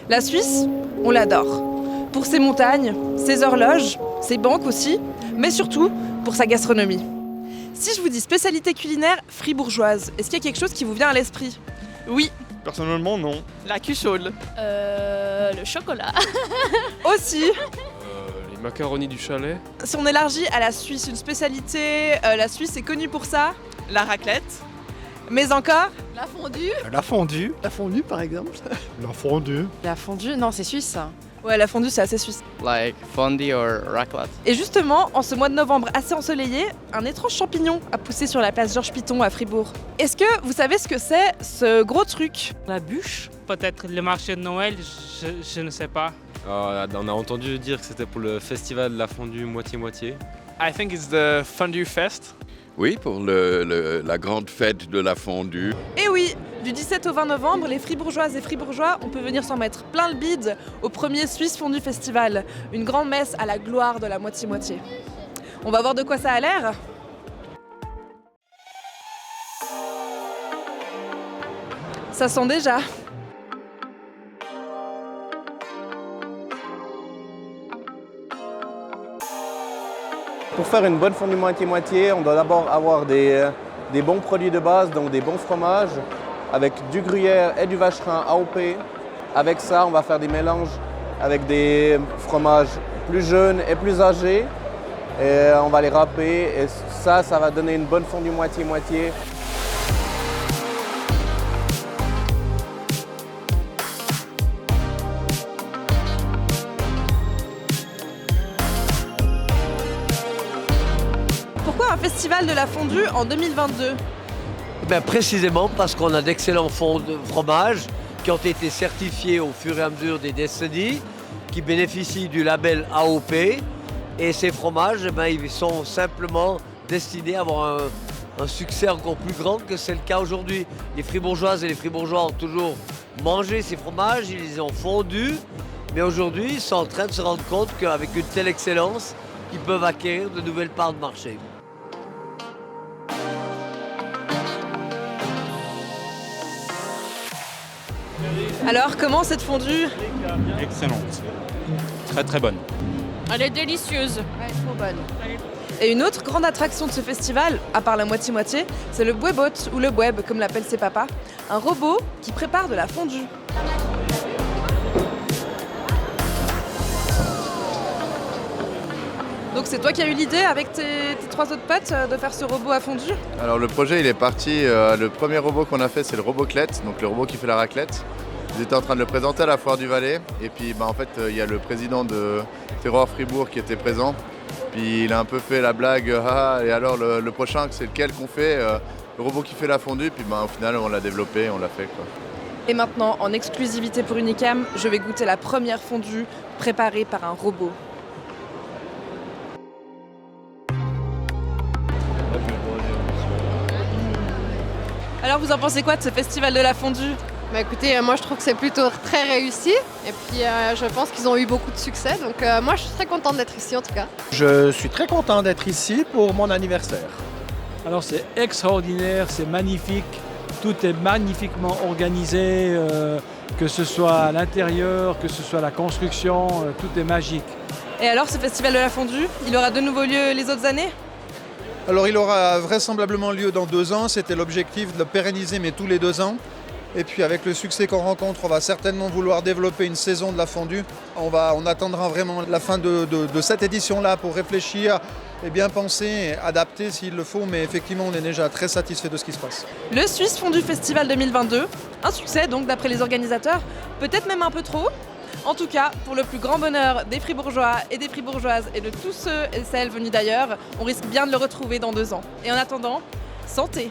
La Suisse, on l'adore. Pour ses montagnes, ses horloges, ses banques aussi, mais surtout pour sa gastronomie. Si je vous dis spécialité culinaire fribourgeoise, est-ce qu'il y a quelque chose qui vous vient à l'esprit? Oui, Personnellement, non. la cuissole. Le chocolat. Aussi, Les macaronis du chalet. si on élargit à la Suisse, une spécialité, la Suisse est connue pour ça, La raclette. mais encore, La fondue. La fondue. La fondue, par exemple. La fondue. La fondue, non, c'est suisse. ouais, la fondue c'est assez suisse. Like fondue or raclette. Et justement, en ce mois de novembre assez ensoleillé, un étrange champignon a poussé sur la place Georges Piton à Fribourg. Est-ce que vous savez ce que c'est, ce gros truc? La bûche? Peut-être le marché de Noël, je ne sais pas. On a entendu dire que c'était pour le festival de la fondue moitié-moitié. I think it's the Fondue Fest. Oui, pour la grande fête de la fondue. Et oui, du 17 au 20 novembre, les fribourgeoises et fribourgeois, on peut venir s'en mettre plein le bide au premier Suisse Fondue Festival, une grande messe à la gloire de la moitié-moitié. On va voir de quoi ça a l'air. Ça sent déjà. Pour faire une bonne fondue moitié-moitié, on doit d'abord avoir des bons produits de base, donc des bons fromages, avec du gruyère et du vacherin AOP. Avec ça, on va faire des mélanges avec des fromages plus jeunes et plus âgés. Et on va les râper et ça va donner une bonne fondue moitié-moitié. Pourquoi un festival de la fondue en 2022? Précisément parce qu'on a d'excellents fromages qui ont été certifiés au fur et à mesure des décennies, qui bénéficient du label AOP. Et ces fromages, ils sont simplement destinés à avoir un succès encore plus grand que c'est le cas aujourd'hui. Les fribourgeoises et les fribourgeois ont toujours mangé ces fromages, ils les ont fondus, mais aujourd'hui ils sont en train de se rendre compte qu'avec une telle excellence, ils peuvent acquérir de nouvelles parts de marché. Alors, comment cette fondue? Excellente. Très très bonne. Elle est délicieuse. Ouais, trop bonne. Et une autre grande attraction de ce festival, à part la moitié-moitié, c'est le Bouébot, ou le Boueb, comme l'appellent ses papas, un robot qui prépare de la fondue. Donc c'est toi qui as eu l'idée avec tes trois autres potes de faire ce robot à fondue? Alors le projet il est parti, le premier robot qu'on a fait c'est le Roboclette, donc le robot qui fait la raclette. Ils étaient en train de le présenter à la Foire du Valais et puis en fait il y a le président de Terroir Fribourg qui était présent. Puis il a un peu fait la blague, et alors le prochain c'est lequel qu'on fait, le robot qui fait la fondue, puis au final on l'a développé, on l'a fait quoi. Et maintenant, en exclusivité pour Unicam, je vais goûter la première fondue préparée par un robot. Alors vous en pensez quoi de ce festival de la fondue? Écoutez, moi je trouve que c'est plutôt très réussi et puis je pense qu'ils ont eu beaucoup de succès, donc moi je suis très contente d'être ici en tout cas. Je suis très content d'être ici pour mon anniversaire. Alors c'est extraordinaire, c'est magnifique, tout est magnifiquement organisé, que ce soit à l'intérieur, que ce soit la construction, tout est magique. Et alors ce festival de la fondue, il aura de nouveau lieu les autres années? Alors il aura vraisemblablement lieu dans 2 ans, c'était l'objectif de le pérenniser mais tous les 2 ans. Et puis avec le succès qu'on rencontre, on va certainement vouloir développer une saison de la fondue. On attendra vraiment la fin de cette édition-là pour réfléchir et bien penser, et adapter s'il le faut, mais effectivement on est déjà très satisfait de ce qui se passe. Le Suisse Fondue Festival 2022, un succès donc d'après les organisateurs, peut-être même un peu trop. En tout cas, pour le plus grand bonheur des Fribourgeois et des Fribourgeoises et de tous ceux et celles venus d'ailleurs, on risque bien de le retrouver dans 2 ans. Et en attendant, santé!